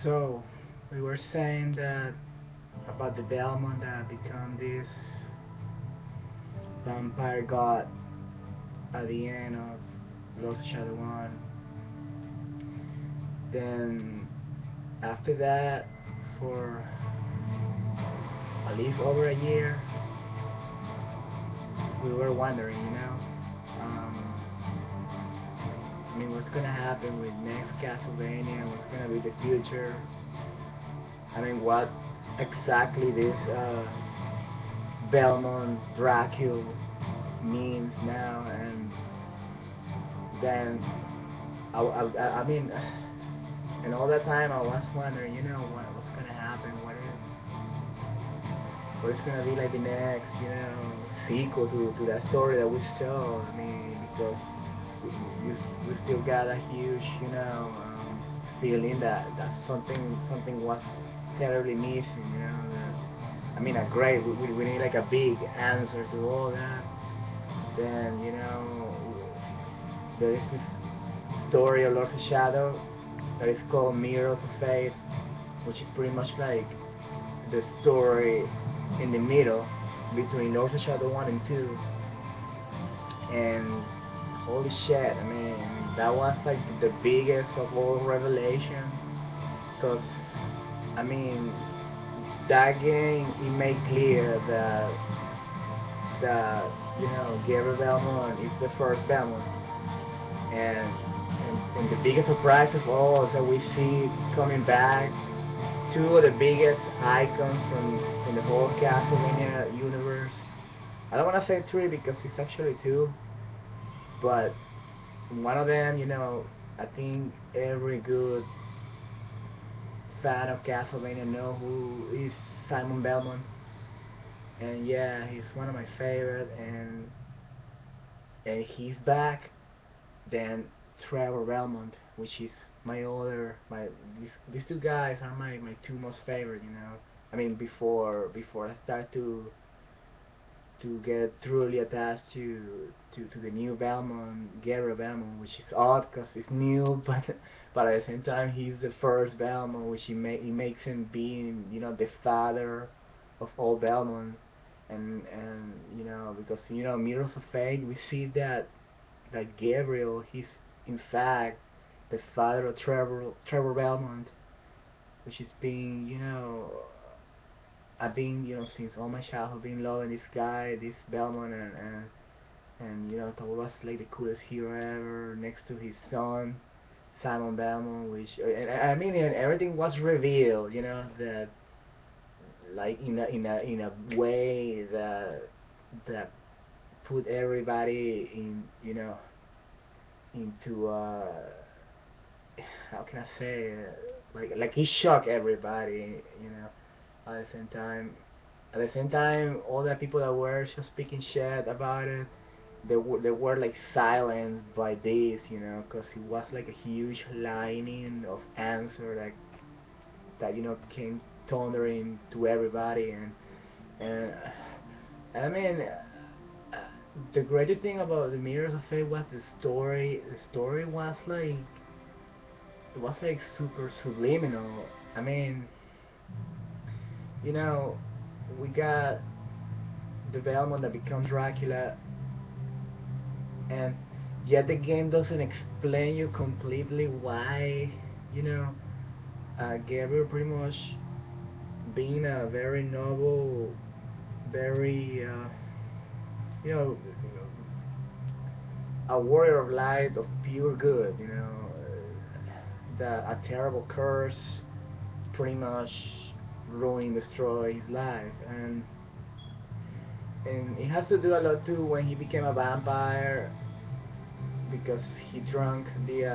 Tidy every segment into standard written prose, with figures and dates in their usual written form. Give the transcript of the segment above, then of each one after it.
So, we were saying that about the Belmont that become this vampire god at the end of Lord of Shadow 1. Then, after that, for at least over a year, we were wondering, I mean, what's gonna happen with next Castlevania? What's gonna be the future? I mean, what exactly this Belmont Dracula means now? And then I mean, and all that time I was wondering, what's gonna happen? What is gonna be like the next, sequel to that story that we saw? I mean, because we still got a huge, feeling that something was terribly missing. I mean, a great. We need like a big answer to all that. Then there is this story of Lord of Shadow that is called Mirrors of Fate, which is pretty much like the story in the middle between Lord of Shadow 1 and 2. And holy shit, I mean, that was like the biggest of all revelations. Because, I mean, that game, it made clear that Gabriel Belmont is the first Belmont. And the biggest surprise of all is that we see coming back two of the biggest icons from the whole Castlevania universe. I don't want to say three because it's actually two, but one of them, I think every good fan of Castlevania know who is Simon Belmont, and yeah, he's one of my favorite, and he's back. Then Trevor Belmont, which is my other my these two guys are my two most favorite. I mean, before I start to get truly attached to the new Belmont, Gabriel Belmont, which is odd because it's new, but at the same time he's the first Belmont, which he makes him being the father of all Belmont, and because Mirrors of Fate, we see that Gabriel, he's in fact the father of Trevor Belmont, which is being I've been since all my childhood been loving this guy, this Belmont, and thought was like the coolest hero ever next to his son Simon Belmont, which I mean, and everything was revealed, that like in a way that put everybody into how can I say like he shocked everybody, at the same time. All the people that were just speaking shit about it, they were like silenced by this, because it was like a huge lining of answer that came thundering to everybody, and I mean, the greatest thing about the Mirrors of Fate was the story. The story was like it was like super subliminal. I mean, you know, we got the Belmont that becomes Dracula, and yet the game doesn't explain you completely why, you know, Gabriel pretty much being a very noble, very, you know, a warrior of light, of pure good, that a terrible curse pretty much ruin, destroy his life, and it has to do a lot too when he became a vampire because he drank the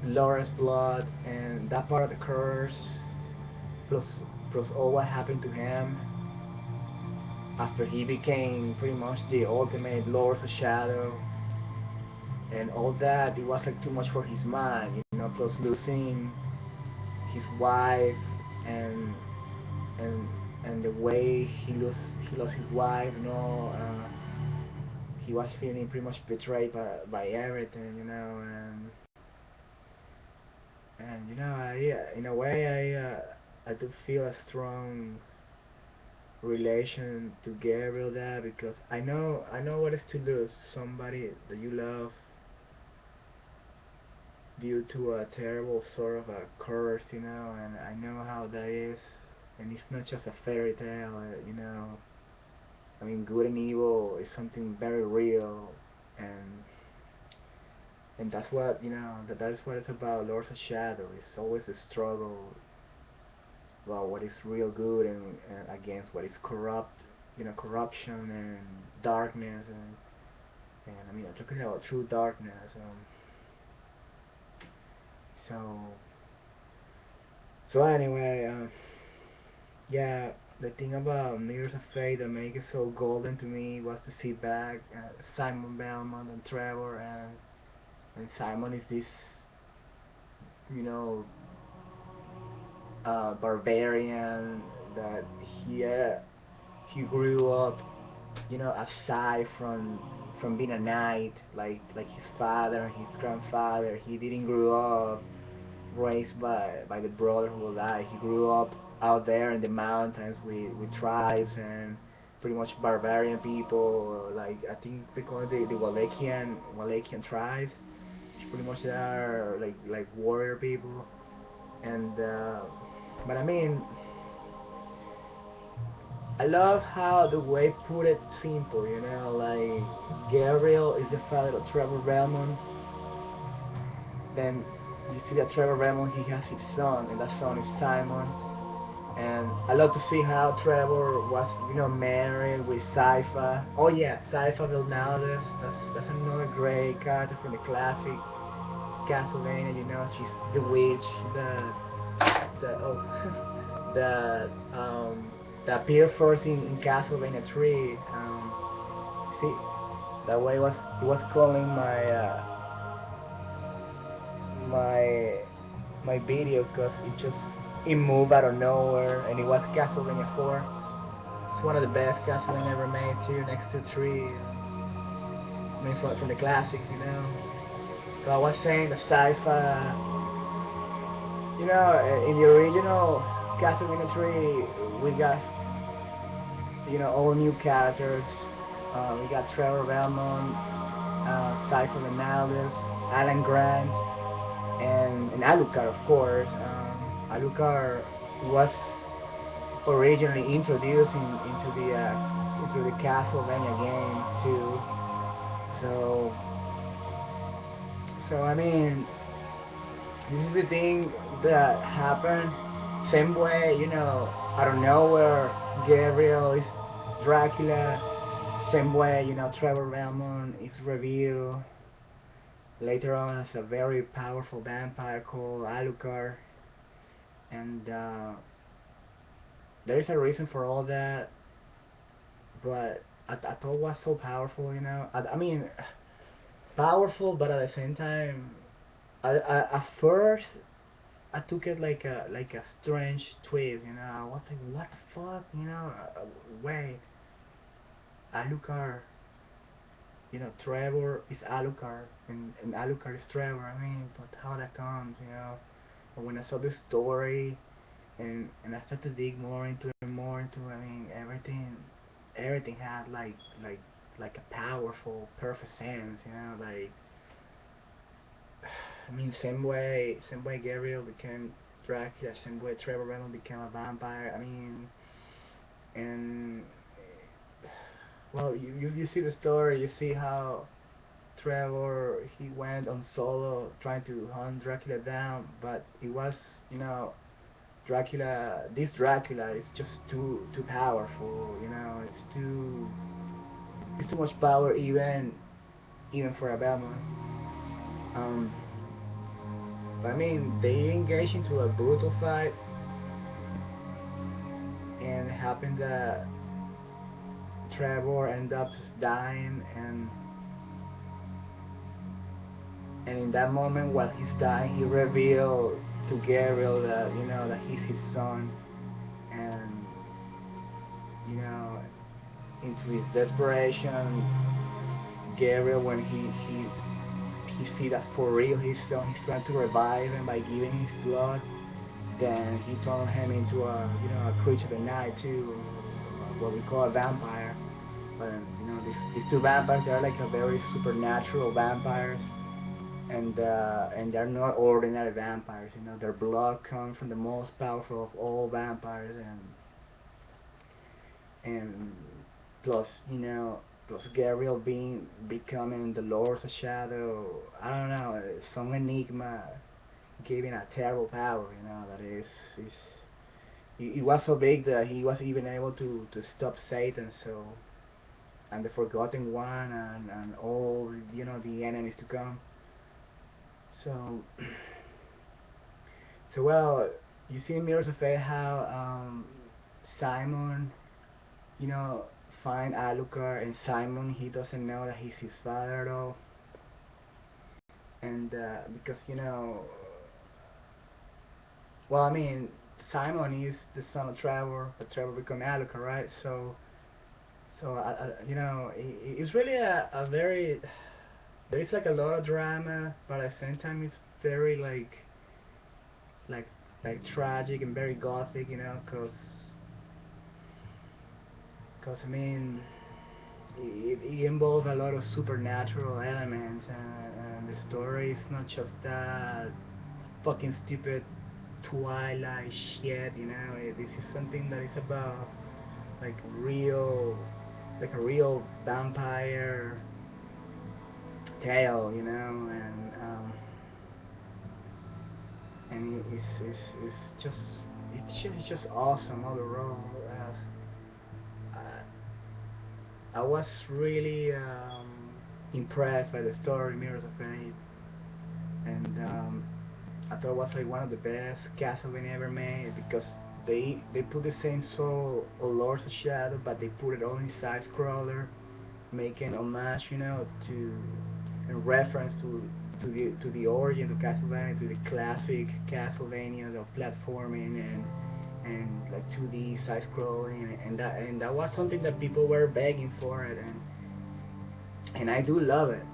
Laura's blood and that part of the curse, plus plus all what happened to him after he became pretty much the ultimate Lord of Shadow, and all that, it was like too much for his mind, plus losing his wife, and and and the way he lost his wife, he was feeling pretty much betrayed by everything, and and you know, in a way, I do feel a strong relation to Gabriel there because I know what it's to lose somebody that you love due to a terrible sort of a curse, you know, and I know how that is, and it's not just a fairy tale, you know. I mean, good and evil is something very real, and that's what you know. That's what it's about. Lords of Shadow. It's always a struggle about what is real good and against what is corrupt. You know, corruption and darkness and I mean, I'm talking about true darkness. So anyway, yeah, the thing about Mirrors of Fate that make it so golden to me was to see back Simon Belmont and Trevor, and Simon is this, you know, barbarian that he grew up, you know, aside from being a knight like his father and his grandfather. He didn't grow up raised by the brotherhood life. He grew up out there in the mountains with tribes and pretty much barbarian people. Like I think they call it the Walachian tribes. Which pretty much are like warrior people. And but I mean, I love how the way put it simple. You know, like Gabriel is the father of Trevor Belmont. Then you see that Trevor Belmont, he has his son, and that son is Simon. And I love to see how Trevor was, you know, married with Sypha. Oh yeah, Sypha Vilnaldes. That's another great character from the classic Castlevania. You know, she's the witch, the oh, the that appeared first in Castlevania 3. See, that way was calling my my video because it moved out of nowhere, and it was Castlevania 4. It's one of the best Castlevania ever made too, next to 3. I mean, from the classics, you know. So I was saying the sci-fi, you know, in the original Castlevania 3, we got, you know, all new characters. We got Trevor Belmont, Cypher Renaldez, Alan Grant, and Alucard, of course. Alucard was originally introduced into the Castlevania games too. So I mean, this is the thing that happened. Same way, you know, out of nowhere, Gabriel is Dracula. Same way, you know, Trevor Belmont is revealed later on as a very powerful vampire called Alucard, and there is a reason for all that. But I thought it was so powerful, you know. I mean, powerful, but at the same time, at first I took it like a strange twist, you know. I was like, what the fuck, you know? Wait, Alucard, you know, Trevor is Alucard, and Alucard is Trevor. I mean, but how that comes, you know? But when I saw the story, and I started to dig more into it, more into, I mean, everything had like a powerful, perfect sense, you know, like. I mean, same way Gabriel became Dracula, same way Trevor Reynolds became a vampire. I mean, and well, you see the story. You see how Trevor he went on solo trying to hunt Dracula down, but it was, you know, Dracula. This Dracula is just too powerful. You know, it's too much power even for a Batman. Um, but I mean, they engage into a brutal fight, and it happened that Trevor ended up just dying, and in that moment while he's dying, he revealed to Gabriel that, you know, that he's his son, and, you know, into his desperation, Gabriel, when he see that for real he's trying to revive him by giving his blood, then he turned him into a creature of the night too, what we call a vampire. But these two vampires, they're like a very supernatural vampires, and they're not ordinary vampires. Their blood comes from the most powerful of all vampires, and plus plus Gabriel becoming the Lord of Shadow. I don't know, some enigma giving a terrible power. That is it was so big that he was even able to stop Satan. So, and the Forgotten One, and all the enemies to come. So, well, you see in Mirrors of Fate how Simon, you know, find Alucard, and Simon, he doesn't know that he's his father at all, and because well, I mean, Simon is the son of Trevor, but Trevor become Alucard, right? So, it's really a very, there is like a lot of drama, but at the same time it's very like tragic and very gothic, cause I mean it involves a lot of supernatural elements, and the story is not just that fucking stupid Twilight shit, this is something that is about like real, like a real vampire tale, and it's just awesome overall. I was really impressed by the story Mirrors of Fate, and I thought it was like one of the best Castlevania ever made, because they put the same soul of Lords of Shadow, but they put it all in side scroller, making homage, to in reference to the origin of Castlevania, to the classic Castlevania of platforming and like 2D side scrolling, and that was something that people were begging for it, and I do love it.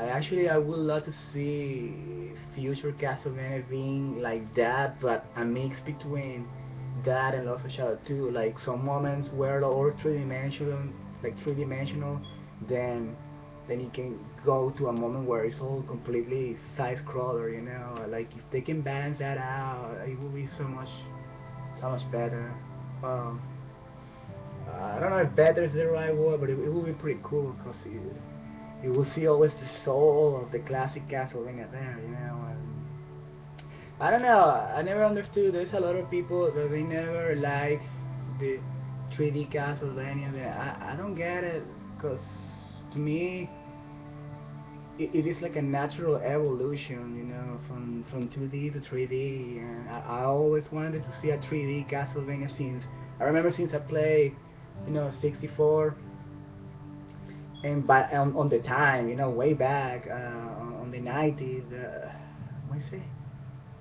I would love to see future Castlevania being like that, but a mix between that and Lost of Shadow 2. Like some moments where all three dimensional, then you can go to a moment where it's all completely side scroller. Like if they can balance that out, it will be so much better. Um, I don't know if better is the right word, but it will be pretty cool, because you will see always the soul of the classic Castlevania there, and I don't know, I never understood, there's a lot of people that they never like the 3D Castlevania. I don't get it, because to me, it is like a natural evolution, from 2D to 3D, and I always wanted to see a 3D Castlevania since, I remember since I played, 64, and on the time, way back, on the 90s, what is it?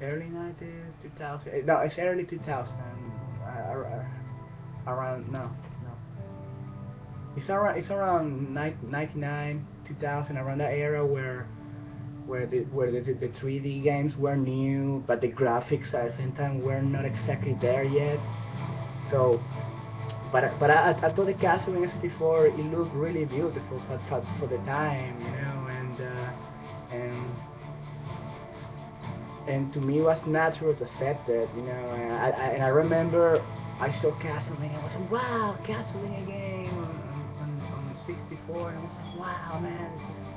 Early 90s, 2000. No, it's early 2000. Around no. It's around 99, 2000, around that era where the 3D games were new, but the graphics at the same time were not exactly there yet. So, but I thought the Castlevania 64, it looked really beautiful for the time, and to me it was natural to accept it, and I remember I saw Castlevania, I was like, wow, Castlevania game on 64, and I was like, wow, man,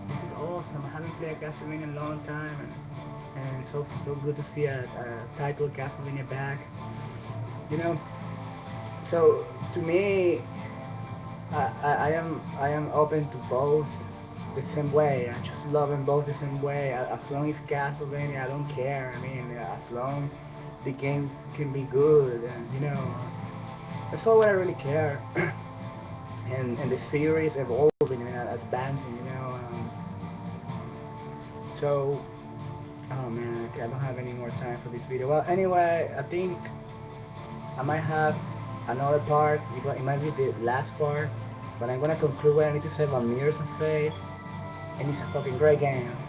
this is awesome. I haven't played a Castlevania in a long time, and so good to see a title Castlevania back, you know. So to me, I am open to both the same way. I just love them both the same way. As long as Castlevania, I don't care. I mean, as long the game can be good, and that's all I really care. and the series evolving and advancing, So, oh man, okay, I don't have any more time for this video. Well, anyway, I think I might have another part. It might be the last part, but I'm gonna conclude what I need to say about Mirrors of Fate. and it's a fucking great game.